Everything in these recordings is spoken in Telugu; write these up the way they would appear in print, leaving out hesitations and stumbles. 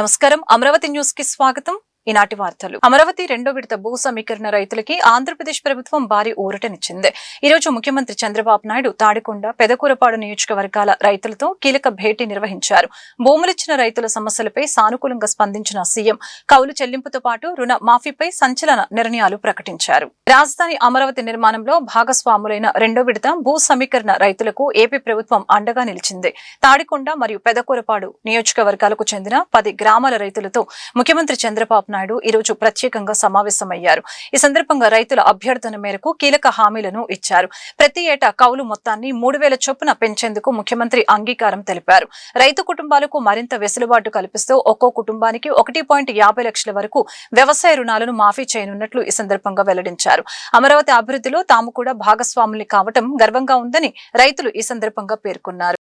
నమస్కారం అమరావతి న్యూస్ కి స్వాగతం. ఈనాటి వార్తలు. అమరావతి రెండో విడత భూ సమీకరణ రైతులకి ఆంధ్రప్రదేశ్ ప్రభుత్వం భారీ ఊరటనిచ్చింది. ఈ రోజు ముఖ్యమంత్రి చంద్రబాబు నాయుడు తాడికొండ, పెదకూరపాడు నియోజకవర్గాల రైతులతో కీలక భేటీ నిర్వహించారు. భూములిచ్చిన రైతుల సమస్యలపై సానుకూలంగా స్పందించిన సీఎం కౌలు చెల్లింపుతో పాటు రుణ మాఫీపై సంచలన నిర్ణయాలు ప్రకటించారు. రాజధాని అమరావతి నిర్మాణంలో భాగస్వాములైన రెండో విడత భూ సమీకరణ రైతులకు ఏపీ ప్రభుత్వం అండగా నిలిచింది. తాడికొండ మరియు పెదకూరపాడు నియోజకవర్గాలకు చెందిన 10 గ్రామాల రైతులతో ముఖ్యమంత్రి చంద్రబాబు నాయుడు ఈ రోజు ప్రత్యేకంగా సమావేశమయ్యారు. ఈ సందర్భంగా రైతుల అభ్యర్థన మేరకు కీలక హామీలను ఇచ్చారు. ప్రతి ఏటా కౌలు మొత్తాన్ని 3,000 చొప్పున పెంచేందుకు ముఖ్యమంత్రి అంగీకారం తెలిపారు. రైతు కుటుంబాలకు మరింత వెసులుబాటు కల్పిస్తూ ఒక్కో కుటుంబానికి 1.50 లక్షల వరకు వ్యవసాయ రుణాలను మాఫీ చేయనున్నట్లు ఈ సందర్భంగా వెల్లడించారు. అమరావతి అభివృద్ధిలో తాము కూడా భాగస్వాములు కావటం గర్వంగా ఉందని రైతులు ఈ సందర్భంగా పేర్కొన్నారు.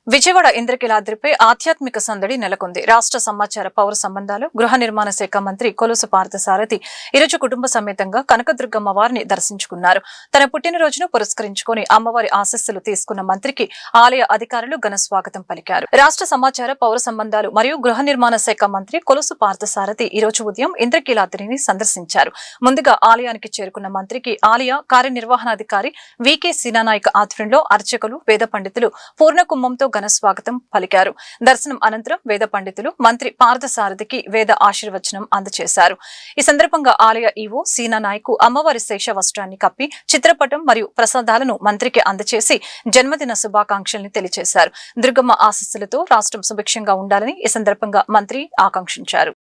విజయవాడ ఇంద్రకీలాద్రిపై ఆధ్యాత్మిక సందడి నెలకొంది. రాష్ట్ర సమాచార పౌర సంబంధాలు గృహ నిర్మాణ శాఖ మంత్రి కొలుసు పార్థసారథి ఈరోజు కుటుంబ సమేతంగా కనకదుర్గమ్మ వారిని దర్శించుకున్నారు. తన పుట్టినరోజును పురస్కరించుకుని అమ్మవారి ఆశీస్సులు తీసుకున్న మంత్రికి ఆలయ అధికారులు ఘన స్వాగతం పలికారు. రాష్ట్ర సమాచార పౌర సంబంధాలు మరియు గృహ నిర్మాణ శాఖ మంత్రి కొలుసు పార్థసారథి ఈరోజు ఉదయం ఇంద్రకీలాద్రిని సందర్శించారు. ముందుగా ఆలయానికి చేరుకున్న మంత్రికి ఆలయ కార్యనిర్వహణాధికారి వికే సీనానాయక్ ఆధ్వర్యంలో అర్చకులు, వేద పండితులు పూర్ణ కుంభంతో ఘన స్వాగతం పలికారు. దర్శనం అనంతరం వేద పండితులు మంత్రి పార్థసారథికి వేద ఆశీర్వచనం అందజేశారు. ఈ సందర్భంగా ఆలయ ఈవో సీనానాయక్ అమ్మవారి శేష వస్త్రాన్ని కప్పి చిత్రపటం మరియు ప్రసాదాలను మంత్రికి అందజేసి జన్మదిన శుభాకాంక్షల్ని తెలియజేశారు. దుర్గమ్మ ఆశీస్సులతో రాష్ట్రం సుభిక్షంగా ఉండాలని ఈ సందర్భంగా మంత్రి ఆకాంక్షించారు.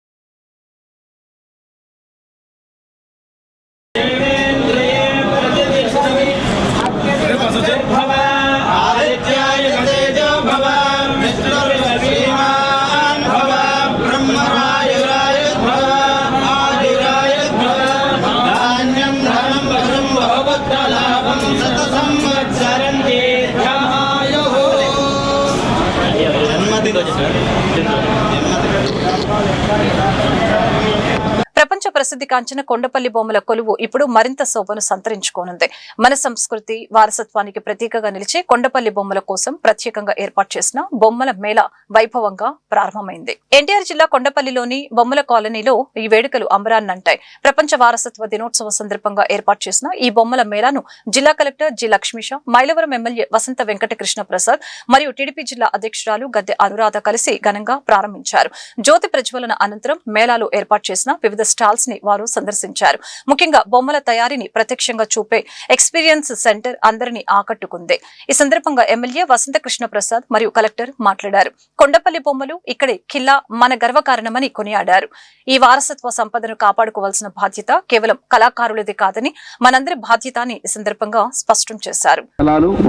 ప్రపంచ ప్రసిద్ధిగాంచిన కొండపల్లి బొమ్మల కొలువు ఇప్పుడు మరింత శోభను సంతరించుకోనుంది. మన సంస్కృతి వారసత్వానికి ప్రతీకగా నిలిచే కొండపల్లి బొమ్మల కోసం ప్రత్యేకంగా ఏర్పాటు చేసిన బొమ్మల మేళా వైభవంగా ప్రారంభమైంది. ఎన్టీఆర్ జిల్లా కొండపల్లిలోని బొమ్మల కాలనీలో ఈ వేడుకలు అంబరాన్నంటాయి. ప్రపంచ వారసత్వ దినోత్సవ సందర్భంగా ఏర్పాటు చేసిన ఈ బొమ్మల మేళాను జిల్లా collector G Lakshmisha, Mylavaram MLA Vasantha Venkatakrishna Prasad మరియు టీడీపీ జిల్లా అధ్యక్షురాలు గద్దె అనురాధ కలిసి ఘనంగా ప్రారంభించారు. జ్యోతి ప్రజ్వలన అనంతరం మేళాలో ఏర్పాటు చేసిన వివిధ స్టాల్స్ ని వారు సందర్శించారు. ముఖ్యంగా బొమ్మల తయారీని ప్రత్యక్షంగా చూపే ఎక్స్పీరియన్స్ సెంటర్ అందరినీ ఆకట్టుకుంది. ఈ సందర్భంగా ఎమ్మెల్యే వసంత కృష్ణ ప్రసాద్ మరియు కలెక్టర్ మాట్లాడారు. కొండపల్లి బొమ్మలు ఇక్కడే ఖిల్లా మన గర్వకారణమని కొనియాడారు. ఈ వారసత్వ సంపదను కాపాడుకోవాల్సిన బాధ్యత కేవలం కళాకారులది కాదని మనందరి బాధ్యత అని ఈ సందర్భంగా స్పష్టం చేశారు.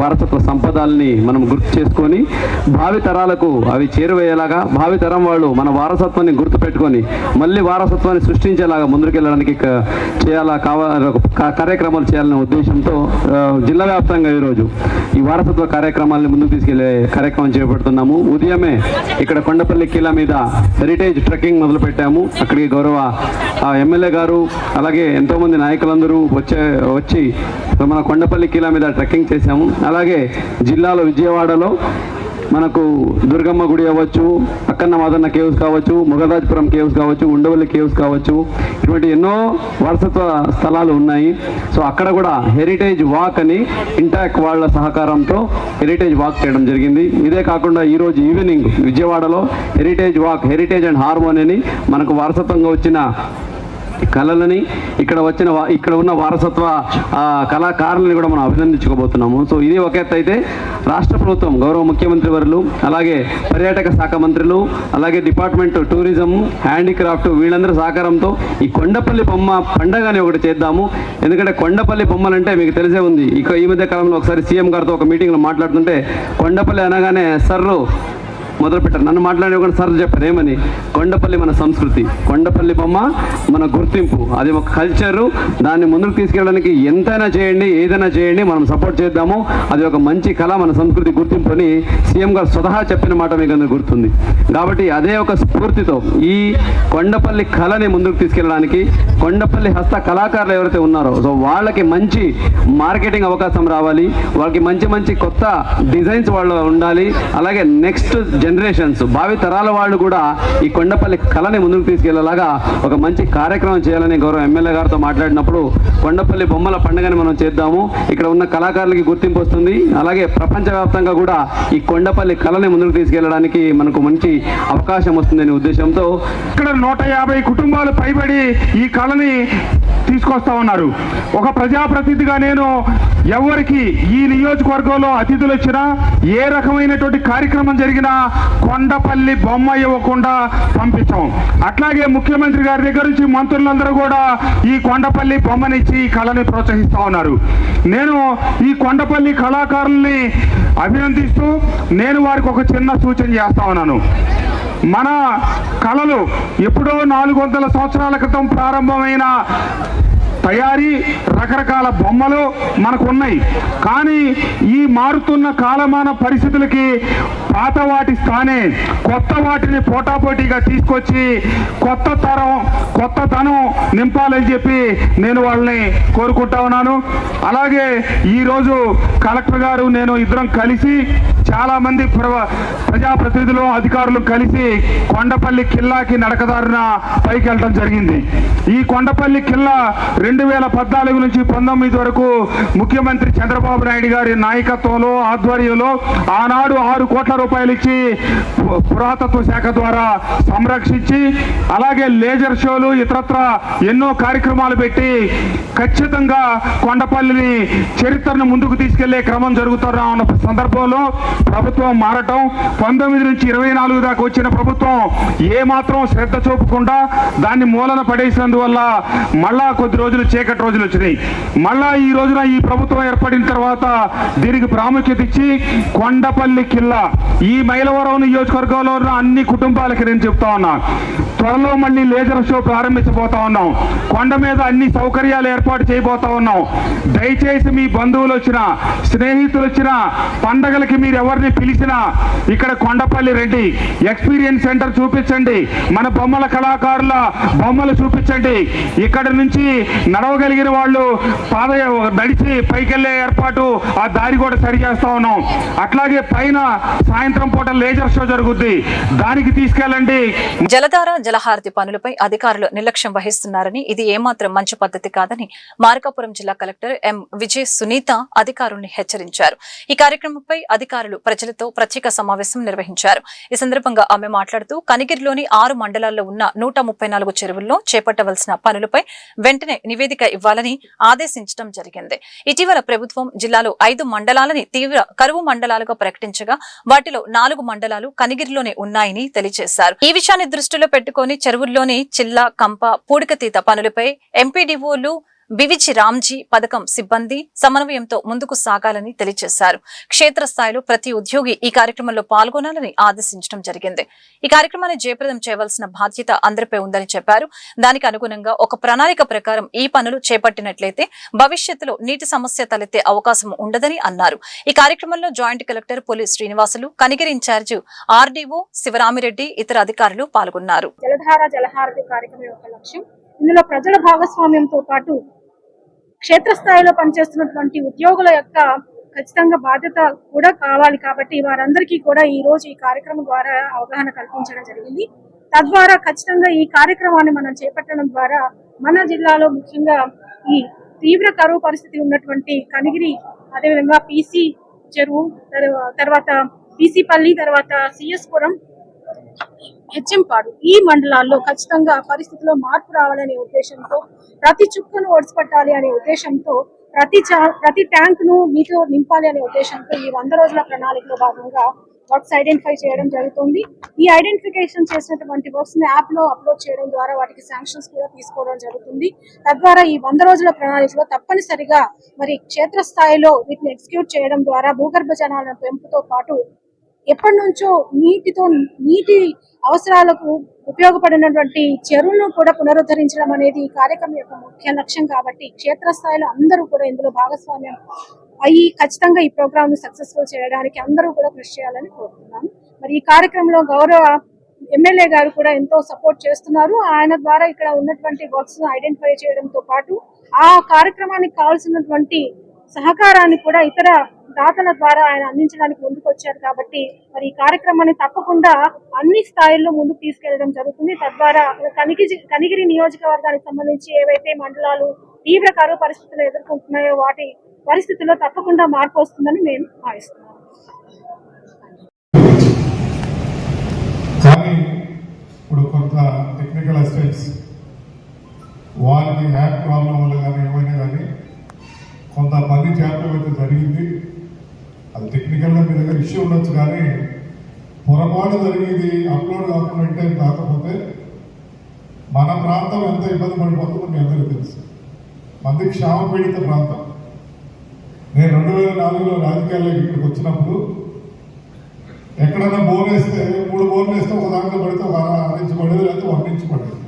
వారసత్వ సంపదాలని మనం గుర్తు చేసుకొని భావి తరాలకు అవి చేరువేయేలాగా భావి తరం వాళ్ళు మన వారసత్వాన్ని గుర్తు పెట్టుకొని మళ్ళీ వారసత్వాన్ని సృష్టించేలాగా ముందుకెళ్ళడానికి కార్యక్రమాలు చేయాలనే ఉద్దేశంతో జిల్లా వ్యాప్తంగా ఈరోజు ఈ వారసత్వ కార్యక్రమాలను ముందుకు తీసుకెళ్లే కార్యక్రమం చేపడుతున్నాము. ఉదయమే ఇక్కడ కొండపల్లి కిలా మీద హెరిటేజ్ ట్రెక్కింగ్ మొదలు పెట్టాము. అక్కడికి గౌరవ ఎమ్మెల్యే గారు అలాగే ఎంతో మంది నాయకులందరూ వచ్చి మన కొండపల్లి కిలా మీద ట్రెక్కింగ్ చేశాము. అలాగే జిల్లాలో విజయవాడలో మనకు దుర్గమ్మ గుడి అవ్వచ్చు, అక్కన్న మాదన్న కేవ్స్ కావచ్చు, మొగదాజ్పురం కేవ్స్ కావచ్చు, ఉండవల్లి కేవ్స్ కావచ్చు, ఇటువంటి ఎన్నో వారసత్వ స్థలాలు ఉన్నాయి. సో అక్కడ కూడా హెరిటేజ్ వాక్ అని ఇంటాక్ వాళ్ళ సహకారంతో హెరిటేజ్ వాక్ చేయడం జరిగింది. ఇదే కాకుండా ఈరోజు ఈవినింగ్ విజయవాడలో heritage walk, heritage and harmony అని మనకు వారసత్వంగా వచ్చిన కళలని ఇక్కడ ఉన్న వారసత్వ కళాకారులని కూడా మనం అభినందించుకోబోతున్నాము. సో ఇది ఒక ఎత్తు అయితే రాష్ట్ర ప్రభుత్వం గౌరవ ముఖ్యమంత్రి వర్యులు అలాగే పర్యాటక శాఖ మంత్రులు అలాగే డిపార్ట్మెంట్ టూరిజం, హ్యాండీక్రాఫ్ట్ వీళ్ళందరి సహకారంతో ఈ కొండపల్లి బొమ్మ పండగని ఒకటి చేద్దాము. ఎందుకంటే కొండపల్లి బొమ్మలంటే మీకు తెలిసే ఉంది. ఇక ఈ మధ్య కాలంలో ఒకసారి సీఎం గారితో ఒక మీటింగ్లో మాట్లాడుతుంటే కొండపల్లి అనగానే సర్రు మొదలుపెట్టారు. నన్ను మాట్లాడే సార్ చెప్పారు ఏమని, కొండపల్లి మన సంస్కృతి, కొండపల్లి బొమ్మ మన గుర్తింపు, అది ఒక కల్చరు, దాన్ని ముందుకు తీసుకెళ్ళడానికి ఎంతైనా చేయండి, ఏదైనా చేయండి, మనం సపోర్ట్ చేద్దాము, అది ఒక మంచి కళ, మన సంస్కృతి గుర్తింపు అని సీఎం గారు స్వతహా చెప్పిన మాట మీకు అందరికీ గుర్తుంది. కాబట్టి అదే ఒక స్ఫూర్తితో ఈ కొండపల్లి కళని ముందుకు తీసుకెళ్ళడానికి కొండపల్లి హస్త కళాకారులు ఎవరైతే ఉన్నారో సో వాళ్ళకి మంచి మార్కెటింగ్ అవకాశం రావాలి, వాళ్ళకి మంచి మంచి కొత్త డిజైన్స్ వాళ్ళు ఉండాలి. అలాగే నెక్స్ట్ జనరేషన్స్ భావి తరాల వాళ్ళు కూడా ఈ కొండపల్లి కళని ముందుకు తీసుకెళ్లేలాగా ఒక మంచి కార్యక్రమం చేయాలని గౌరవ ఎమ్మెల్యే గారితో మాట్లాడినప్పుడు కొండపల్లి బొమ్మల పండుగని మనం చేద్దాము, ఇక్కడ ఉన్న కళాకారులకి గుర్తింపు వస్తుంది, అలాగే ప్రపంచవ్యాప్తంగా కూడా ఈ కొండపల్లి కళని ముందుకు తీసుకెళ్లడానికి మనకు మంచి అవకాశం వస్తుందనే ఉద్దేశంతో ఇక్కడ 150 కుటుంబాలు పైబడి ఈ కళని తీసుకొస్తా ఉన్నారు. ఒక ప్రజాప్రతినిధిగా నేను ఎవరికి ఈ నియోజకవర్గంలో అతిథులు వచ్చినా ఏ రకమైనటువంటి కార్యక్రమం జరిగినా కొండపల్లి బొమ్మ ఇవ్వకుండా పంపించాం. అట్లాగే ముఖ్యమంత్రి గారి దగ్గర నుంచి మంత్రులందరూ కూడా ఈ కొండపల్లి బొమ్మనిచ్చి ఈ కళని ప్రోత్సహిస్తా ఉన్నారు. నేను ఈ కొండపల్లి కళాకారుల్ని అభినందిస్తూ నేను వారికి ఒక చిన్న సూచన చేస్తా ఉన్నాను. మన కళలు ఎప్పుడో 400 సంవత్సరాల క్రితం ప్రారంభమైన తయారీ రకరకాల బొమ్మలు మనకు ఉన్నాయి. కానీ ఈ మారుతున్న కాలమాన పరిస్థితులకి పాత వాటి స్థానే కొత్త వాటిని పోటాపోటీగా తీసుకొచ్చి కొత్తతనం నింపాలని చెప్పి నేను వాళ్ళని కోరుకుంటా ఉన్నాను. అలాగే ఈరోజు కలెక్టర్ గారు నేను ఇద్దరం కలిసి చాలా మంది ప్రజాప్రతినిధులు అధికారులు కలిసి కొండపల్లి కిల్లాకి నడకదారున పైకి వెళ్ళడం జరిగింది. ఈ కొండపల్లి కిల్లా 2014 నుంచి 19 వరకు ముఖ్యమంత్రి చంద్రబాబు నాయుడు గారి నాయకత్వంలో ఆధ్వర్యంలో ఆనాడు 6 కోట్ల రూపాయలు ఇచ్చి పురాతత్వ శాఖ ద్వారా సంరక్షించి అలాగే లేజర్ షోలు ఇతరత్ర ఎన్నో కార్యక్రమాలు పెట్టి ఖచ్చితంగా కొండపల్లిని చరిత్రను ముందుకు తీసుకెళ్లే క్రమం జరుగుతున్న ఉన్న సందర్భంలో ప్రభుత్వం మారటం 19 నుంచి 24 దాకా వచ్చిన ప్రభుత్వం ఏమాత్రం శ్రద్ధ చూపకుండా దాన్ని మూలన పడేసినందువల్ల మళ్ళా కొద్ది రోజులు చీకటి రోజులు వచ్చినాయి. మళ్ళా ఈ రోజున ఈ ప్రభుత్వం ఏర్పడిన తర్వాత దీనికి ప్రాముఖ్యత ఇచ్చి కొండపల్లి కిల్లా ఈ మైలవరం నియోజకవర్గంలో ఉన్న అన్ని కుటుంబాలకి నేను చెప్తా ఉన్నా, త్వరలో మళ్ళీ లేజర్ షో ప్రారంభించబోతా ఉన్నాం. కొండ మీద అన్ని సౌకర్యాలు ఏర్పాటు చేయబోతా ఉన్నాం. దయచేసి మీ బంధువులు వచ్చినా స్నేహితులు వచ్చినా పండగలకి మీరు ఎవరిని పిలిచినా ఇక్కడ కొండపల్లి రెడ్డి ఎక్స్పీరియన్స్ సెంటర్ చూపించండి, మన బొమ్మల కళాకారుల బొమ్మలు చూపించండి. ఇక్కడ నుంచి నడవగలిగిన వాళ్ళు నడిచి పైకెళ్లే ఏర్పాటు ఆ దారి కూడా సరి చేస్తా ఉన్నాం. అట్లాగే పైన సాయంత్రం పూట లేజర్ షో జరుగుద్ది, దానికి తీసుకెళ్ళండి. జలధార జలహారతి పనులపై అధికారులు నిర్లక్ష్యం వహిస్తున్నారని, ఇది ఏమాత్రం మంచి పద్ధతి కాదని మార్కాపురం జిల్లా కలెక్టర్ ఎం విజయ్ సునీత అధికారుల్ని హెచ్చరించారు. ఈ కార్యక్రమంపై అధికారులు ప్రజలతో ప్రత్యేక సమావేశం నిర్వహించారు. ఈ సందర్భంగా ఆమె మాట్లాడుతూ కనిగిరిలోని 6 మండలాల్లో ఉన్న 134 చెరువుల్లో చేపట్టవలసిన పనులపై వెంటనే నివేదిక ఇవ్వాలని ఆదేశించడం జరిగింది. ఇటీవల ప్రభుత్వం జిల్లాలో 5 మండలాలని తీవ్ర కరువు మండలాలుగా ప్రకటించగా వాటిలో 4 మండలాలు కనిగిరిలోనే ఉన్నాయని తెలియజేశారు. ఈ విషయాన్ని దృష్టిలో పెట్టుకుని చెరువుల్లోని చిల్ల కంప పూడికతీత పనులపై ఎంపీడీఓలు బివిచి రామ్జీ పథకం సిబ్బంది సమన్వయంతో ముందుకు సాగాలని తెలియజేశారు. క్షేత్రస్థాయిలో ప్రతి ఉద్యోగి ఈ కార్యక్రమంలో పాల్గొనాలని ఆదేశించడం జరిగింది. ఈ కార్యక్రమాన్ని జయప్రదం చేయవలసిన బాధ్యత అందరిపై ఉందని చెప్పారు. దానికి అనుగుణంగా ఒక ప్రణాళిక ప్రకారం ఈ పనులు చేపట్టినట్లయితే భవిష్యత్తులో నీటి సమస్య తలెత్తే అవకాశం ఉండదని అన్నారు. ఈ కార్యక్రమంలో joint collector police Srinivasulu, Kanigiri in charge RDO Sivaramireddy, ఇతర అధికారులు పాల్గొన్నారు. జలధార జలహారతి కార్యక్రమం యొక్క లక్ష్యం ఇందులో ప్రజల భాగస్వామ్యంతో పాటు క్షేత్రస్థాయిలో పనిచేస్తున్నటువంటి ఉద్యోగుల యొక్క ఖచ్చితంగా బాధ్యత కూడా కావాలి. కాబట్టి వారందరికీ కూడా ఈ రోజు ఈ కార్యక్రమం ద్వారా అవగాహన కల్పించడం జరిగింది. తద్వారా ఖచ్చితంగా ఈ కార్యక్రమాన్ని మనం చేపట్టడం ద్వారా మన జిల్లాలో ముఖ్యంగా ఈ తీవ్ర కరువు పరిస్థితి ఉన్నటువంటి కనిగిరి, అదేవిధంగా పీసీ చెరువు, తర్వాత పీసీపల్లి, తర్వాత సిఎస్పురం, హెచ్ఎంపాడు ఈ మండలాల్లో ఖచ్చితంగా పరిస్థితిలో మార్పు రావాలనే ఉద్దేశంతో, ప్రతి చుక్కను ఒడిసిపట్టాలి అనే ఉద్దేశంతో, ప్రతి ట్యాంక్ ను నీటితో నింపాలి అనే ఉద్దేశంతో ఈ 100 రోజుల ప్రణాళికలో భాగంగా వర్క్స్ ఐడెంటిఫై చేయడం జరుగుతుంది. ఈ ఐడెంటిఫికేషన్ చేసినటువంటి వర్క్స్ ని యాప్ లో అప్లోడ్ చేయడం ద్వారా వాటికి శాంక్షన్స్ కూడా తీసుకోవడం జరుగుతుంది. తద్వారా ఈ 100 రోజుల ప్రణాళికలో తప్పనిసరిగా మరి క్షేత్రస్థాయిలో వీటిని ఎగ్జిక్యూట్ చేయడం ద్వారా భూగర్భ జలాల పెంపుతో పాటు ఎప్పటి నుంచో నీటి అవసరాలకు ఉపయోగపడినటువంటి చెరువును కూడా పునరుద్ధరించడం అనేది ఈ కార్యక్రమం యొక్క ముఖ్య లక్ష్యం. కాబట్టి క్షేత్రస్థాయిలో అందరూ కూడా ఇందులో భాగస్వామ్యం అయ్యి ఖచ్చితంగా ఈ ప్రోగ్రామ్ ని సక్సెస్ఫుల్ చేయడానికి అందరూ కూడా కృషి చేయాలని కోరుతున్నాను. మరి ఈ కార్యక్రమంలో గౌరవ ఎమ్మెల్యే గారు కూడా ఎంతో సపోర్ట్ చేస్తున్నారు. ఆయన ద్వారా ఇక్కడ ఉన్నటువంటి వర్క్స్ ఐడెంటిఫై చేయడంతో పాటు ఆ కార్యక్రమానికి కావాల్సినటువంటి సహకారాన్ని కూడా ఇతర దాతల ద్వారా ఆయన అందించడానికి ముందుకు వచ్చారు. కాబట్టి మరి ఈ కార్యక్రమాన్ని తప్పకుండా అన్ని స్థాయిల్లో ముందుకు తీసుకెళ్లడం జరుగుతుంది. తద్వారా కనిగిరి నియోజకవర్గానికి సంబంధించి ఏవైతే మండలాలు తీవ్ర కరువు పరిస్థితులు ఎదుర్కొంటున్నాయో వాటి పరిస్థితుల్లో తప్పకుండా మార్పు వస్తుందని మేము భావిస్తున్నాం. కానీ ఇప్పుడు కొంత టెక్నికల్ అసిస్టెంట్స్ వారికి యాప్ ప్రాబ్లం వల్ల కానీ ఏమైనా కానీ కొంత పని చేపడం అయితే జరిగింది. అది టెక్నికల్గా మీ దగ్గర ఇష్యూ ఉండొచ్చు, కానీ పొరపాటు జరిగేది అప్లోడ్ కాకుండా టైం కాకపోతే మన ప్రాంతం ఎంత ఇబ్బంది పడిపోతుందో మీ అందరికీ తెలుసు. మంది క్షామ పీడిత ప్రాంతం. నేను 2004లో రాజకీయాల్లోకి ఇక్కడికి వచ్చినప్పుడు ఎక్కడన్నా బోర్ వేస్తే 3 బోర్లు వేస్తే ఒక దాంట్లో పడితే ఒక అందించబడేది, లేకపోతే వర్ణించబడేది.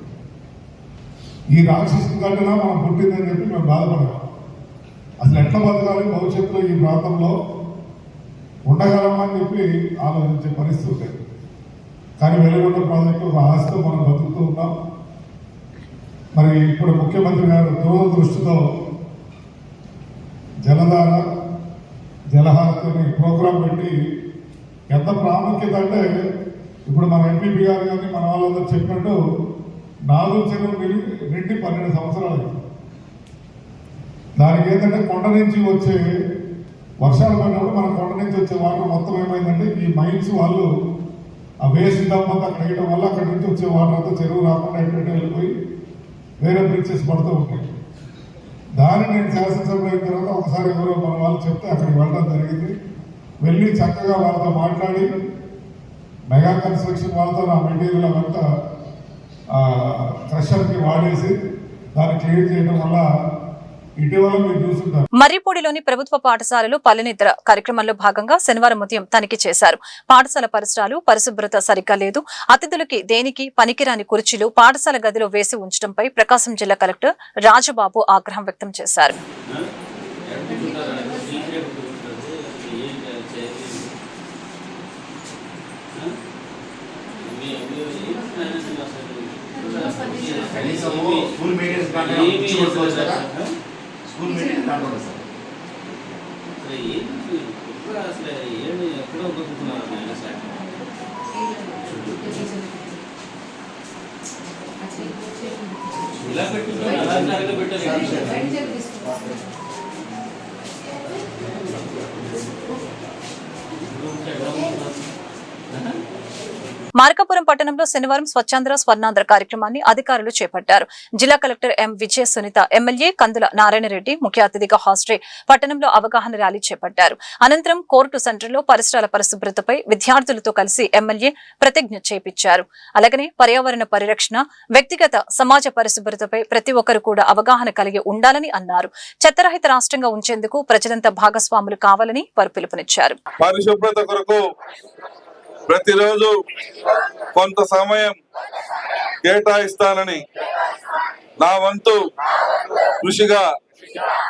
ఈ రాక్షసు ఘటన మనం పుట్టిందని చెప్పి మేము బాధపడతాం. అసలు ఎట్లా బతకాలి, భవిష్యత్తులో ఈ ప్రాంతంలో ఉండగలమని చెప్పి ఆలోచించే పరిస్థితి లేదు. కానీ వెలుగొండ ప్రాజెక్టు ఒక ఆశతో మనం బతుకుతూ ఉన్నాం. మరి ఇప్పుడు ముఖ్యమంత్రి గారు దూరదృష్టితో జలధార జలహారతిని ప్రోగ్రాం పెట్టి ఎంత ప్రాముఖ్యత అంటే, ఇప్పుడు మన ఎంపీపీ గారు కానీ మన వాళ్ళందరూ చెప్పినట్టు నాగుల చెరువు నిండి 12 సంవత్సరాలు. దానికి ఏంటంటే కొండ నుంచి వచ్చే వర్షాలు పడినప్పుడు మన కొండ నుంచి వచ్చే వాటర్ మొత్తం ఏమైందంటే ఈ మైన్స్ వాళ్ళు ఆ వేస్ట్ డంప్ అంతా అక్కడ వేయడం వల్ల అక్కడి నుంచి వచ్చే వాటర్ అంతా చెరువు రాకుండా ఎటువంటి వెళ్ళిపోయి వేరే బ్రిడ్జెస్ పడుతూ ఉంటాయి. దాన్ని నేను శాసనసభ అయిన తర్వాత ఒకసారి ఎవరో మన వాళ్ళు చెప్తే అక్కడికి వెళ్ళడం జరిగింది. వెళ్ళి చక్కగా వాళ్ళతో మాట్లాడి మెగా కన్స్ట్రక్షన్ వాళ్ళతో నా మెటీరియల్ అవంతా క్రషర్కి వాడేసి దాన్ని క్లియర్ చేయడం వల్ల ఇటీవల మీరు చూస్తుంటారు. మర్రిపూడిలోని ప్రభుత్వ పాఠశాలలు పల్లెనిద్ర కార్యక్రమంలో భాగంగా శనివారం ఉదయం తనిఖీ చేశారు. పాఠశాల పరిసరాలు పరిశుభ్రత సరిగ్గా లేదు. అతిథులకి దేనికి పనికిరాని కుర్చీలు పాఠశాల గదిలో వేసి ఉంచడంపై ప్రకాశం జిల్లా కలెక్టర్ రాజబాబు ఆగ్రహం వ్యక్తం చేశారు. స్కూల్ మీటింగ్ కాకుండా సార్ అసలు ఏమి ఎక్కడో బతుకుతున్నారు ఇలా పెట్టారు. మార్కాపురం పట్టణంలో శనివారం స్వచ్ఛాంధ్ర స్వర్ణాంధ్ర కార్యక్రమాన్ని అధికారులు చేపట్టారు. జిల్లా కలెక్టర్ ఎం విజయ సునీత, ఎమ్మెల్యే కందుల నారాయణరెడ్డి ముఖ్య అతిథిగా హాజరై పట్టణంలో అవగాహన ర్యాలీ చేపట్టారు. అనంతరం కోర్టు సెంటర్లో పరిసరాల పరిశుభ్రతపై విద్యార్థులతో కలిసి ఎమ్మెల్యే ప్రతిజ్ఞ చేపించారు. అలాగనే పర్యావరణ పరిరక్షణ, వ్యక్తిగత సమాజ పరిశుభ్రతపై ప్రతి ఒక్కరు కూడా అవగాహన కలిగి ఉండాలని అన్నారు. చెత్తరహిత రాష్ట్రంగా ఉంచేందుకు ప్రజలంతా భాగస్వాములు కావాలని వారు పిలుపునిచ్చారు. పరిశుభ్రత కొరకు ప్రతిరోజు కొంత సమయం కేటాయిస్తానని నా వంతు కృషిగా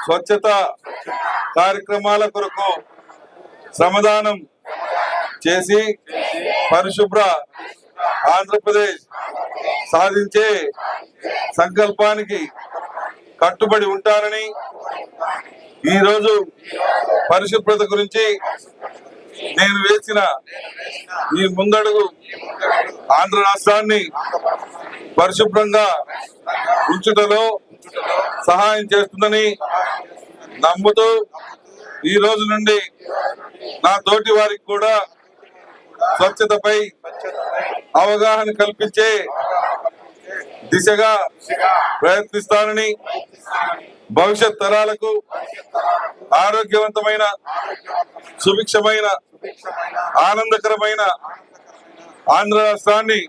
స్వచ్ఛత కార్యక్రమాల కొరకు శ్రమదానం చేసి పరిశుభ్ర ఆంధ్రప్రదేశ్ సాధించే సంకల్పానికి కట్టుబడి ఉంటానని ఈరోజు పరిశుభ్రత గురించి నేను వేసిన ఈ ముందడుగు ఆంధ్ర రాష్ట్రాన్ని పరిశుభ్రంగా ఉంచుటలో సహాయం చేస్తుందని నమ్ముతూ ఈ రోజు నుండి నా తోటి వారికి కూడా స్వచ్ఛతపై అవగాహన కల్పించే దిశగా ప్రయత్నిస్తానని, భవిష్యత్ తరాలకు ఆరోగ్యవంతమైన, సుభిక్షమైన, ఆనందకరమైన ఆంధ్ర రాష్ట్రాన్ని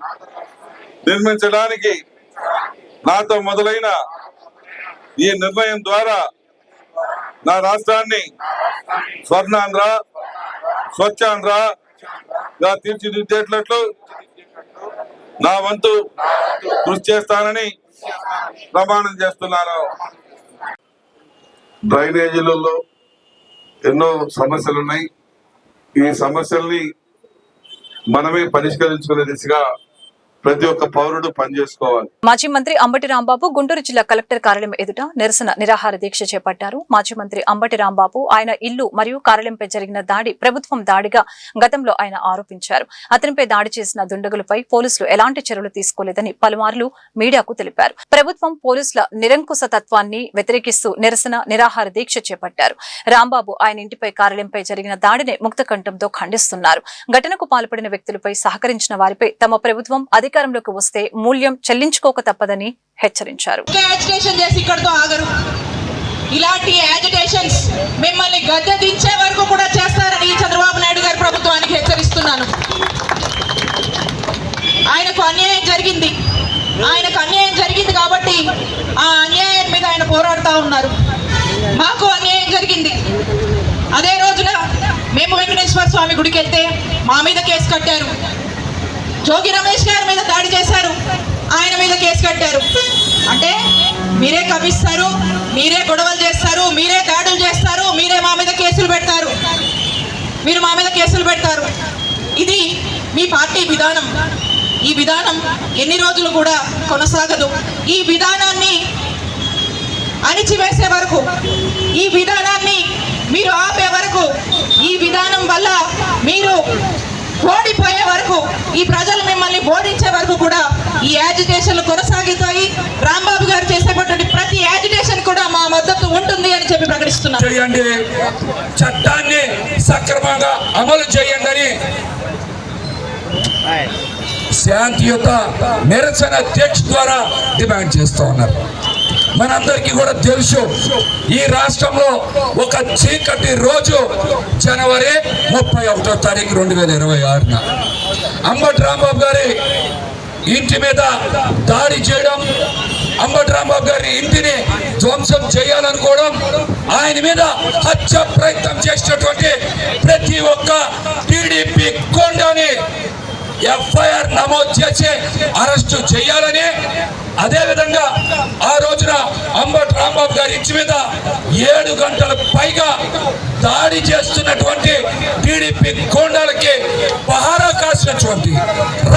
నిర్మించడానికి నాతో మొదలైన ఈ నిర్ణయం ద్వారా నా రాష్ట్రాన్ని స్వర్ణాంధ్ర, స్వచ్ఛాంధ్ర, గా తీర్చిదిద్దేటట్లు నా వంతు కృషి చేస్తానని ప్రమాణం చేస్తున్నాను. డ్రైనేజీలలో ఎన్నో సమస్యలు ఉన్నాయి. ఈ సమస్యల్ని మనమే పరిష్కరించుకునే దిశగా ప్రతి ఒక్క పౌరుడు పనిచేసుకోవాలి. మాజీ మంత్రి అంబటి రాంబాబు గుంటూరు జిల్లా కలెక్టర్ కార్యాలయం ఎదుట నిరసన నిరాహార దీక్ష చేపట్టారు. మాజీ మంత్రి అంబటి రాంబాబు ఆయన ఇల్లు మరియు కార్యాలయంపై జరిగిన దాడి ప్రభుత్వం దాడిగా గతంలో ఆయన ఆరోపించారు. అతనిపై దాడి చేసిన దుండగులపై పోలీసులు ఎలాంటి చర్యలు తీసుకోలేదని పలుమార్లు మీడియాకు తెలిపారు. ప్రభుత్వం పోలీసుల నిరంకుశ తత్వాన్ని వ్యతిరేకిస్తూ నిరసన నిరాహార దీక్ష చేపట్టారు. రాంబాబు ఆయన ఇంటిపై కార్యాలయంపై జరిగిన దాడిని ముక్తకంఠంతో ఖండిస్తున్నారు. ఘటనకు పాల్పడిన వ్యక్తులపై సహకరించిన వారిపై తమ ప్రభుత్వం అధికారంలోకి వస్తే మూల్యం చెల్లించుకోక తప్పదని హెచ్చరించారు. ఇలాంటి యాజిటేషన్స్ మిమ్మల్ని గద్దె దించే వరకు కూడా చేస్తారని చంద్రబాబు నాయుడు గారి ప్రభుత్వానికి హెచ్చరిస్తున్నాను. ఆయనకు అన్యాయం జరిగింది కాబట్టి ఆ అన్యాయం మీద ఆయన పోరాడుతూ ఉన్నారు. మాకు అన్యాయం జరిగింది. అదే రోజున మేము వెంకటేశ్వర స్వామి గుడికి వెళ్తే మా మీద కేసు కట్టారు. జోగి రమేష్ గారి మీద దాడి చేశారు, ఆయన మీద కేసు కట్టారు. అంటే మీరే కవిస్తారు, మీరే గొడవలు చేస్తారు, మీరే దాడులు చేస్తారు, మీరే మా మీద కేసులు పెడతారు, మీరు మా మీద కేసులు పెడతారు. ఇది మీ పార్టీ విధానం. ఈ విధానం ఎన్ని రోజులు కూడా కొనసాగదు. ఈ విధానాన్ని అణిచివేసే వరకు, ఈ విధానాన్ని మీరు ఆపే వరకు, ఈ విధానం వల్ల మీరు ఓడిపోయే వరకు, ఈ ప్రజలు మిమ్మల్ని ఓడించే వరకు కూడా ఈ యాజిటేషన్లు కొనసాగుతాయి. రాంబాబు గారు చేసేటటువంటి ప్రతి యాజిటేషన్ కూడా మా మద్దతు ఉంటుంది అని చెప్పి ప్రకటిస్తున్నాం. చేయండి, చట్టాన్ని సక్రమంగా అమలు చేయండి, శాంతియుత నిరసన దీక్ష ద్వారా డిమాండ్ చేస్తూ ఉన్నారు. మనందరికీ కూడా తెలుసు, ఈ రాష్ట్రంలో ఒక చీకటి రోజు జనవరి 31వ తారీఖు 2026 అంబటి రాంబాబు గారి ఇంటి మీద దాడి చేయడం, అంబటి రాంబాబు గారి ఇంటిని ధ్వంసం చేయాలనుకోవడం, ఆయన మీద హత్య ప్రయత్నం చేసినటువంటి ప్రతి ఒక్క టీడీపీ కొండని ఎఫ్ఐఆర్ నమోదు చేసి అరెస్టు చేయాలని, అదేవిధంగా ఆ రోజున అంబటి రాంబాబు గారి ఇంటి మీద 7 గంటల పైగా దాడి చేస్తున్నటువంటి టీడీపీ గోండాలకి పహారా కాసినటువంటి,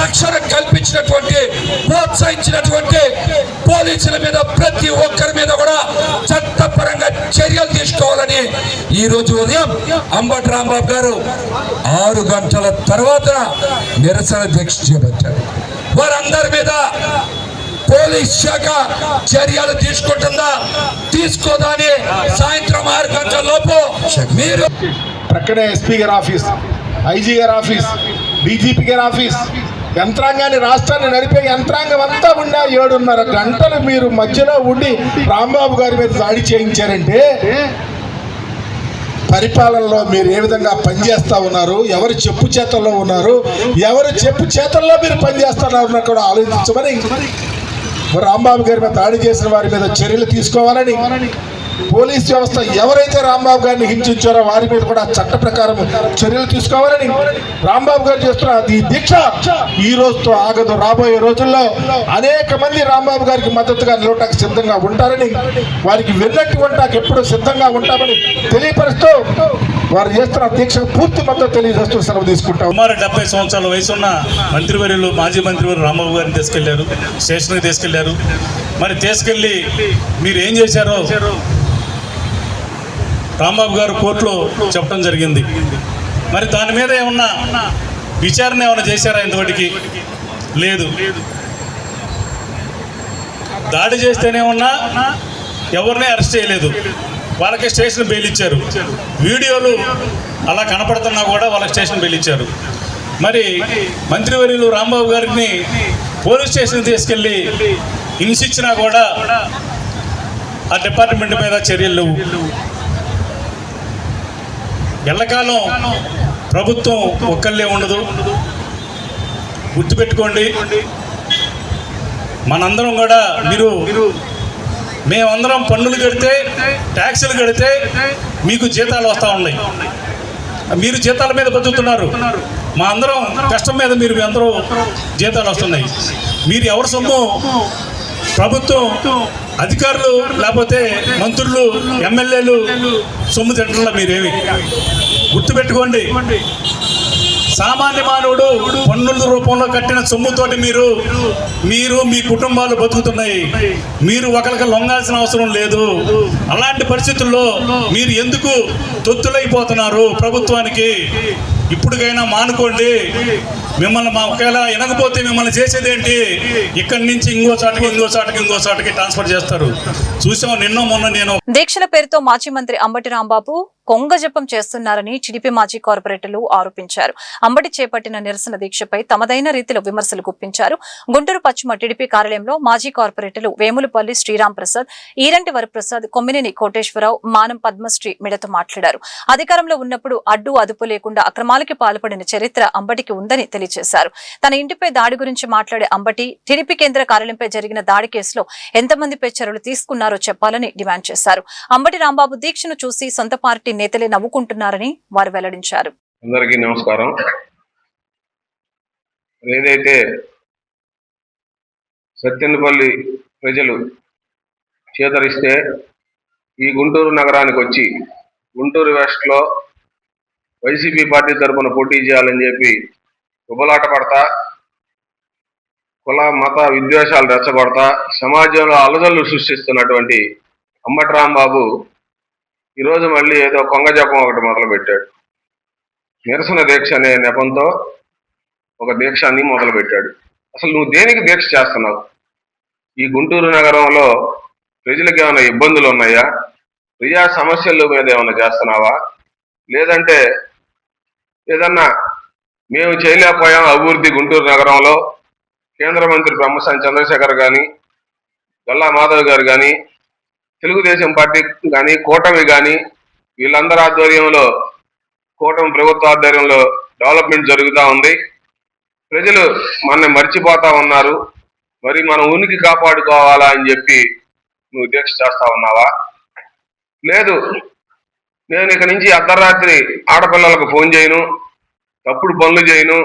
రక్షణ కల్పించినటువంటి, ప్రోత్సహించినటువంటి పోలీసుల మీద ప్రతి ఒక్కరి మీద కూడా చట్టపరంగా చర్యలు తీసుకోవాలని ఈ రోజు ఉదయం అంబటి రాంబాబు గారు 6 గంటల తర్వాత నిరసన దీక్ష చేపట్టారు. వారందరి మీద పోలీస్ శాఖ చర్యలు తీసుకుంటుందా తీసుకోదా అని సాయంత్రం 6 గంటల లోపు మీరు ప్రక్కనే ఎస్పీ గారి ఆఫీస్, ఐజీ గారి ఆఫీస్, డీజీపీ గారి ఆఫీస్, యంత్రాంగాన్ని, రాష్ట్రాన్ని నడిపే యంత్రాంగం అంతా ఉన్నా 7.5 గంటలు మీరు మధ్యలో ఉండి రాంబాబు గారి మీద దాడి చేయించారంటే పరిపాలనలో మీరు ఏ విధంగా పనిచేస్తూ ఉన్నారు, ఎవరి చెప్పు చేతల్లో ఉన్నారు, ఎవరి చెప్పు చేతల్లో మీరు పనిచేస్తున్నారు కూడా ఆలోచించమని, రాంబాబు గారి మీద దాడి చేసిన వారి మీద చర్యలు తీసుకోవాలని, పోలీస్ వ్యవస్థ ఎవరైతే రాంబాబు గారిని హింసించారో వారి మీద కూడా చట్ట ప్రకారం చర్యలు తీసుకోవాలని రాంబాబు గారు చేస్తున్న ఈ దీక్ష ఈ రోజుతో ఆగదు. రాబోయే రోజుల్లో అనేక మంది రాంబాబు గారికి మద్దతుగా నిలవటానికి సిద్ధంగా ఉంటారని, వారికి వెన్నట్టు ఉంటాకి ఎప్పుడు సిద్ధంగా ఉంటామని తెలియపరుస్తూ వారు చేస్తున్న దీక్షకు పూర్తి మద్దతు తెలియజేస్తూ సెలవు తీసుకుంటాం. సుమారు 70 సంవత్సరాల వయసున్న మంత్రివర్యులు, మాజీ మంత్రివర్యులు రాంబాబు గారిని తీసుకెళ్లారు, స్టేషన్కి తీసుకెళ్లారు. మరి తీసుకెళ్లి మీరు ఏం చేశారో రాంబాబు గారు కోర్టులో చెప్పడం జరిగింది. మరి దాని మీద ఏమన్నా విచారణ ఏమైనా చేశారా? ఇంతవరకు లేదు. దాడి చేస్తేనే ఉన్నా ఎవరిని అరెస్ట్ చేయలేదు, వాళ్ళకి స్టేషన్ బెయిల్ ఇచ్చారు. వీడియోలు అలా కనపడుతున్నా కూడా వాళ్ళకి స్టేషన్ బెయిల్ ఇచ్చారు. మరి మంత్రివర్యులు రాంబాబు గారిని పోలీస్ స్టేషన్ తీసుకెళ్ళి హింసించినా కూడా ఆ డిపార్ట్మెంట్ మీద చర్యలు లేవు. ఎల్లకాలం ప్రభుత్వం ఒక్కళ్ళే ఉండదు. గుర్తుపెట్టుకోండి, మనందరం కూడా మేమందరం పన్నులు కడితే, ట్యాక్సులు కడితే మీకు జీతాలు వస్తూ ఉన్నాయి. మీరు జీతాల మీద బతుకుతున్నారు, మా అందరం కష్టం మీద మీరు అందరూ జీతాలు వస్తున్నాయి. మీరు ఎవరి సొమ్ము, ప్రభుత్వం అధికారులు లేకపోతే మంత్రులు ఎమ్మెల్యేలు సొమ్ము తింటారా? మీరేమి గుర్తుపెట్టుకోండి, సామాన్య మానవుడు పన్నుల రూపంలో కట్టిన సొమ్ముతోటి మీరు మీ కుటుంబాలు బతుకుతున్నాయి. మీరు ఒకరికి లొంగాల్సిన అవసరం లేదు. అలాంటి పరిస్థితుల్లో మీరు ఎందుకు తొత్తులైపోతున్నారు ప్రభుత్వానికి? ఇప్పటికైనా మానుకోండి. మిమ్మల్ని ఒకవేళ వినకపోతే మిమ్మల్ని చేసేదేంటి? ఇక్కడి నుంచి ఇంకో చాటుకి ట్రాన్స్ఫర్ చేస్తారు. చూసాం నిన్న మొన్న. నేను దీక్షల పేరుతో మాజీ మంత్రి అంబటి రాంబాబు కొంగజపం చేస్తున్నారని టీడీపీ మాజీ కార్పొరేటర్లు ఆరోపించారు. అంబటి చేపట్టిన నిరసన దీక్షపై తమదైన రీతిలో విమర్శలు గుప్పించారు. గుంటూరు పశ్చిమ టీడీపీ కార్యాలయంలో మాజీ కార్పొరేటర్లు వేములపల్లి శ్రీరామ్ ప్రసాద్, ఈరంటి వరప్రసాద్, కొమ్మినేని కోటేశ్వరరావు, మానం పద్మశ్రీ మీడియాతో మాట్లాడారు. అధికారంలో ఉన్నప్పుడు అడ్డు అదుపు లేకుండా అక్రమాలకి పాల్పడిన చరిత్ర అంబటికి ఉందని తెలియజేశారు. తన ఇంటిపై దాడి గురించి మాట్లాడే అంబటి టీడీపీ కేంద్ర కార్యాలయంపై జరిగిన దాడి కేసులో ఎంతమందిపై చర్యలు తీసుకున్నారో చెప్పాలని డిమాండ్ చేశారు. అంబటి రాంబాబు దీక్షను చూసి సొంత పార్టీ నేతలే నవ్వుకుంటున్నారని వారు వెల్లడించారు. అందరికీ నమస్కారం. ఏదైతే సత్తెనపల్లి ప్రజలు చేతరిస్తే ఈ గుంటూరు నగరానికి వచ్చి గుంటూరు వెస్ట్లో వైసీపీ పార్టీ తరఫున పోటీ చేయాలని చెప్పి ఉబలాట పడతా, కుల మత విద్వేషాలు రెచ్చగొడతా సమాజంలో అలజడులు సృష్టిస్తున్నటువంటి అంబటి రాంబాబు ఈరోజు మళ్ళీ ఏదో కొంగజపం ఒకటి మొదలుపెట్టాడు. నిరసన దీక్ష అనే నెపంతో ఒక దీక్షాన్ని మొదలుపెట్టాడు. అసలు నువ్వు దేనికి దీక్ష చేస్తున్నావు? ఈ గుంటూరు నగరంలో ప్రజలకు ఏమైనా ఇబ్బందులు ఉన్నాయా? ప్రజా సమస్యల మీద ఏమైనా చేస్తున్నావా? లేదంటే ఏదన్నా మేము చేయలేకపోయాం అభివృద్ధి గుంటూరు నగరంలో, కేంద్ర మంత్రి బ్రహ్మసాని చంద్రశేఖర్ కానీ, గల్లా మాధవ్ గారు కానీ, తెలుగుదేశం పార్టీ కానీ, కూటమి కానీ, వీళ్ళందరి ఆధ్వర్యంలో, కూటమి ప్రభుత్వ ఆధ్వర్యంలో డెవలప్మెంట్ జరుగుతూ ఉంది. ప్రజలు మనల్ని మర్చిపోతా ఉన్నారు. మరి మన ఉనికి కాపాడుకోవాలా అని చెప్పి నువ్వు దీక్ష చేస్తా ఉన్నావా? లేదు, నేను ఇక నుంచి అర్ధరాత్రి ఆడపిల్లలకు ఫోన్ చేయను, తప్పుడు పనులు చేయను,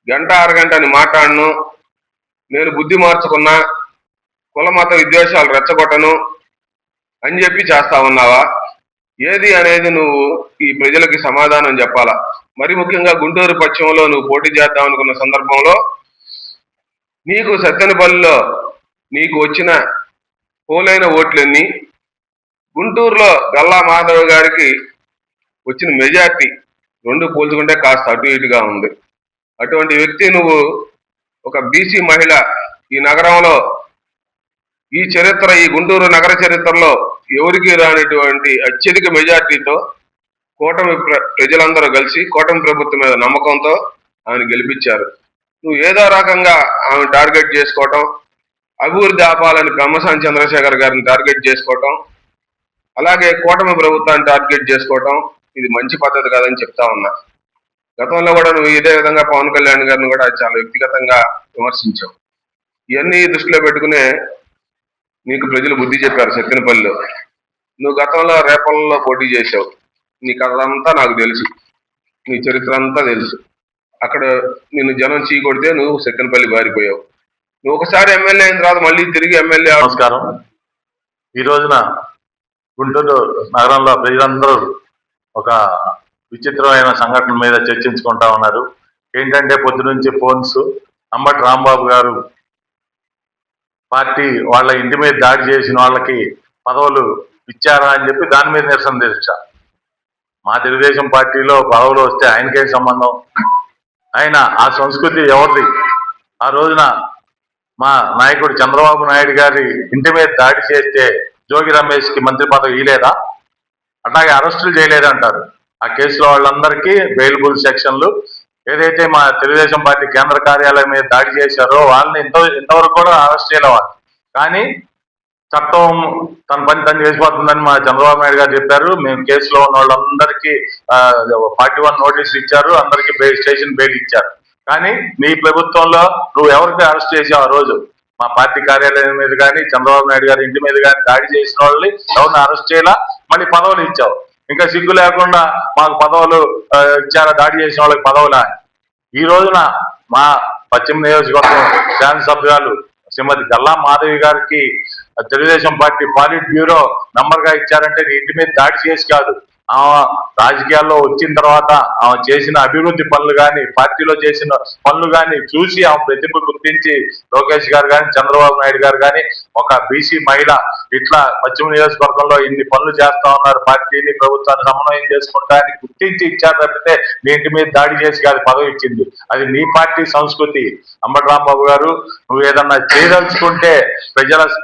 గంట అరగంట అని మాట్లాడను, నేను బుద్ధి మార్చుకున్నా, కుల మత విద్వేషాలు రెచ్చగొట్టను అని చెప్పి చేస్తా ఉన్నావా? ఏది అనేది నువ్వు ఈ ప్రజలకి సమాధానం చెప్పాలా. మరి ముఖ్యంగా గుంటూరు పశ్చిమలో నువ్వు పోటీ చేద్దాం అనుకున్న సందర్భంలో నీకు సత్తెనపల్లిలో నీకు వచ్చిన పోలైన ఓట్లన్నీ, గుంటూరులో గల్లా మాధవ్ గారికి వచ్చిన మెజార్టీ రెండు పోల్చుకుంటే కాస్త అటు ఇటుగా ఉంది. అటువంటి వ్యక్తి నువ్వు ఒక బీసీ మహిళ ఈ నగరంలో, ఈ చరిత్ర, ఈ గుంటూరు నగర చరిత్రలో ఎవరికి రానిటువంటి అత్యధిక మెజార్టీతో కూటమి ప్రజలందరూ కలిసి కూటమి ప్రభుత్వం మీద నమ్మకంతో ఆమెను గెలిపించారు. నువ్వు ఏదో రకంగా ఆమె టార్గెట్ చేసుకోవటం, అభివృద్ధి ఆపాలని బ్రహ్మసాని చంద్రశేఖర్ గారిని టార్గెట్ చేసుకోవటం, అలాగే కూటమి ప్రభుత్వాన్ని టార్గెట్ చేసుకోవటం, ఇది మంచి పద్ధతి కాదని చెప్తా ఉన్నా. గతంలో కూడా నువ్వు ఇదే విధంగా పవన్ కళ్యాణ్ గారిని కూడా చాలా వ్యక్తిగతంగా విమర్శించావు. ఇవన్నీ దృష్టిలో పెట్టుకునే నీకు ప్రజలు బుద్ధి చెప్పారు. సత్తెనపల్లిలో నువ్వు గతంలో రేపల్లో పోటీ చేసావు. నీకు అదంతా నాకు తెలుసు, నీ చరిత్ర అంతా తెలుసు. అక్కడ నిన్ను జనం చీకొడితే నువ్వు సత్తెనపల్లి బారిపోయావు. నువ్వు ఒకసారి ఎమ్మెల్యే అయిన తర్వాత మళ్ళీ తిరిగి ఎమ్మెల్యే. నమస్కారం. ఈ రోజున గుంటూరు నగరంలో ప్రజలందరూ ఒక విచిత్రమైన సంఘటన మీద చర్చించుకుంటా ఉన్నారు. ఏంటంటే పొద్దు నుంచి ఫోన్స్, అంబటి రాంబాబు గారు పార్టీ వాళ్ళ ఇంటి మీద దాడి చేసిన వాళ్ళకి పదవులు ఇచ్చారా అని చెప్పి దాని మీద నిరసన దీక్ష. మా తెలుగుదేశం పార్టీలో పదవులు వస్తే ఆయనకేం సంబంధం? ఆయన ఆ సంస్కృతి ఎవరిది? ఆ రోజున మా నాయకుడు చంద్రబాబు నాయుడు గారి ఇంటి మీద దాడి చేస్తే జోగి రమేష్కి మంత్రి పదవి ఇవ్వలేదా? అట్లాగే అరెస్టులు చేయలేదంటారు. ఆ కేసులో వాళ్ళందరికీ బెయిలబుల్ సెక్షన్లు. ఏదైతే మా తెలుగుదేశం పార్టీ కేంద్ర కార్యాలయం మీద దాడి చేశారో వాళ్ళని ఇంతవరకు కూడా అరెస్ట్ చేయలేవాలి. కానీ చట్టం తన పని తను చేసిపోతుందని మా చంద్రబాబు నాయుడు గారు చెప్పారు. మేము కేసులో ఉన్న వాళ్ళందరికీ 41 నోటీసులు ఇచ్చారు, అందరికీ స్టేషన్ బెయిల్ ఇచ్చారు. కానీ నీ ప్రభుత్వంలో నువ్వు ఎవరికి అరెస్ట్ చేసావు? ఆ రోజు మా పార్టీ కార్యాలయం మీద కానీ చంద్రబాబు నాయుడు గారి ఇంటి మీద కానీ దాడి చేసిన వాళ్ళని ఎవరిని అరెస్ట్ చేయాలా? మళ్ళీ పదవులు ఇచ్చావు. ఇంకా సిగ్గు లేకుండా మాకు పదవులు ఇచ్చారా, దాడి చేసిన వాళ్ళకి పదవులా? ఈ రోజున మా పశ్చిమ నియోజకవర్గం శాసనసభ్యురాలు శ్రీమతి గల్లా మాధవి గారికి తెలుగుదేశం పార్టీ పాలిట్ బ్యూరో మెంబర్ గా ఇచ్చారంటే ఇంటి మీద దాడి చేసి కాదు, ఆమె రాజకీయాల్లో వచ్చిన తర్వాత ఆమె చేసిన అభివృద్ధి పనులు కానీ, పార్టీలో చేసిన పనులు కానీ చూసి ఆమె ప్రతిభ గుర్తించి లోకేష్ గారు కానీ, చంద్రబాబు నాయుడు గారు కానీ, ఒక బీసీ మహిళ ఇట్లా పశ్చిమ నియోజకవర్గంలో ఇన్ని పనులు చేస్తా ఉన్నారు, పార్టీని ప్రభుత్వాన్ని సమన్వయం చేసుకుంటా అని గుర్తించి ఇచ్చారు తప్పితే నీ ఇంటి మీద దాడి చేసి కాదు పదవి ఇచ్చింది. అది నీ పార్టీ సంస్కృతి. అంబటి రాంబాబు గారు, నువ్వు ఏదన్నా చేయదలుచుకుంటే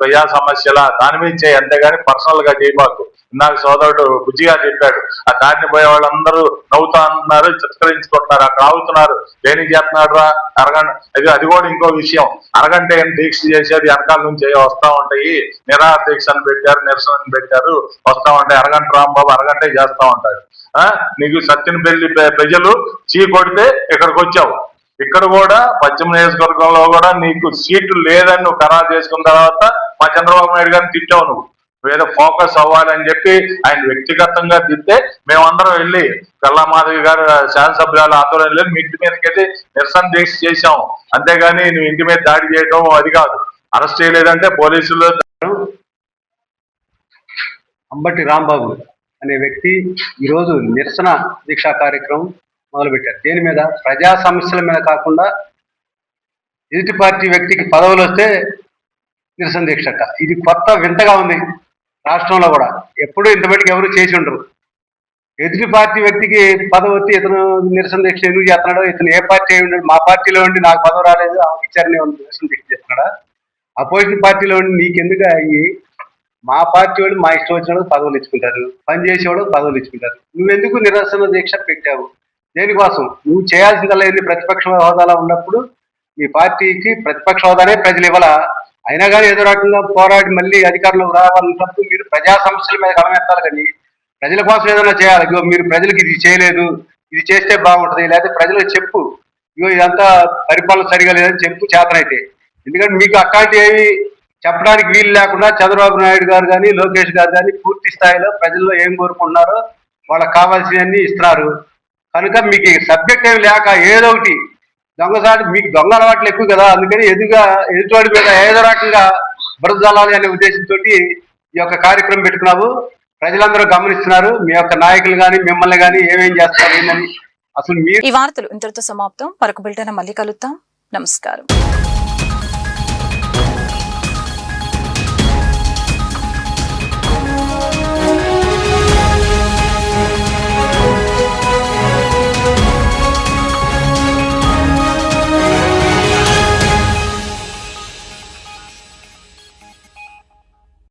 ప్రజా సమస్యల దాని మీద చేయి, అంతేగాని పర్సనల్ గా చేయబాకు. నాకు సోదరుడు బుజ్జి గారు చెప్పాడు, ఆ దారిని పోయే వాళ్ళందరూ నవ్వుతా అంటున్నారు, చిత్కరించుకుంటున్నారు, అక్కడ ఆగుతున్నారు. దేనికి చేస్తున్నాడు రా అరగంట? అది కూడా ఇంకో విషయం. అరగంట ఏం దీక్ష చేసేది వెనకాల నుంచి వస్తా ఉంటాయి, నిరాహార దీక్ష అని పెట్టారు, నిరసన పెట్టారు, వస్తా ఉంటాయి. అరగంట రాంబాబు అరగంటే చేస్తా ఉంటాడు. నీకు సత్యనపల్లి ప్రజలు చీ కొడితే ఇక్కడికి వచ్చావు. ఇక్కడ కూడా పశ్చిమ నియోజకవర్గంలో కూడా నీకు సీట్లు లేదని నువ్వు ఖరారు చేసుకున్న తర్వాత మా చంద్రబాబు నాయుడు గారిని తిట్టావు. నువ్వు ఏదో ఫోకస్ అవ్వాలని చెప్పి ఆయన వ్యక్తిగతంగా తిట్టే మేమందరం వెళ్ళి గల్లా మాధవి గారు శాసనసభ్యుల ఆధ్వర్యంలో మీ ఇంటి మీదకి వెళ్ళి నిరసన దీక్ష చేశాం. అంతేగాని నువ్వు ఇంటి మీద దాడి చేయడం అది కాదు. అరెస్ట్ చేయలేదంటే పోలీసులు. అంబటి రాంబాబు అనే వ్యక్తి ఈరోజు నిరసన దీక్షా కార్యక్రమం మొదలుపెట్టారు. దేని మీద? ప్రజా సమస్యల మీద కాకుండా ఎదుటి పార్టీ వ్యక్తికి పదవులు వస్తే నిరసన దీక్షట. ఇది కొత్త వింతగా ఉంది రాష్ట్రంలో కూడా. ఎప్పుడు ఇంతబడికి ఎవరు చేసి ఉండరు. ఎదుటి పార్టీ వ్యక్తికి పదవి వచ్చి ఇతను నిరసన దీక్ష ఎందుకు చేస్తున్నాడో, ఇతను ఏ పార్టీ అయి ఉన్నాడు, మా పార్టీలో ఉండి నాకు పదవి రాలేదు ఇచ్చారని నిరసన దీక్ష చేస్తున్నాడా? అపోజిషన్ పార్టీలో ఉండి నీకెందుకు అయ్యి మా పార్టీ వాళ్ళు మా ఇష్టం వచ్చిన పదవులు ఇచ్చుకుంటారు, పని చేసేవాడు పదవులు ఇచ్చుకుంటారు. నువ్వెందుకు నిరసన దీక్ష పెట్టావు? దేనికోసం? నువ్వు చేయాల్సిందల్లా ఏంది? ప్రతిపక్ష హోదాలో ఉన్నప్పుడు మీ పార్టీకి ప్రతిపక్ష హోదానే ప్రజలు ఇవ్వాల. అయినా కానీ ఏదో రకంగా పోరాడి మళ్ళీ అధికారంలోకి రావాలన్నప్పుడు మీరు ప్రజా సమస్యల మీద గమనిస్తారు. కానీ ప్రజల కోసం ఏదైనా చేయాలి. ఇగో మీరు ప్రజలకు ఇది చేయలేదు, ఇది చేస్తే బాగుంటుంది, లేకపోతే ప్రజలకు చెప్పు, ఇగో ఇదంతా పరిపాలన సరిగా లేదని చెప్పు చేతనైతే. ఎందుకంటే మీకు అట్లాంటి ఏమి చెప్పడానికి వీలు లేకుండా చంద్రబాబు నాయుడు గారు కానీ, లోకేష్ గారు కానీ పూర్తి స్థాయిలో ప్రజల్లో ఏం కోరుకుంటున్నారో వాళ్ళకి కావాల్సినవన్నీ ఇస్తున్నారు. కనుక మీకు సబ్జెక్ట్ ఏమి లేక ఏదో ఒకటి దొంగసాటి, మీకు దొంగ అలవాట్లు ఎక్కువ కదా, అందుకని ఎదుటివాడి మీద ఏదో రకంగా బురద జల్లాలి అనే ఉద్దేశంతో ఈ యొక్క కార్యక్రమం పెట్టుకున్నావు. ప్రజలందరూ గమనిస్తున్నారు మీ యొక్క నాయకులు కానీ మిమ్మల్ని కానీ ఏమేం చేస్తారు ఏంటని. అసలు ఈ వార్తలు ఇంతటితో సమాప్తం. మరొక బిల్టన్ మళ్ళీ కలుద్దాం. నమస్కారం.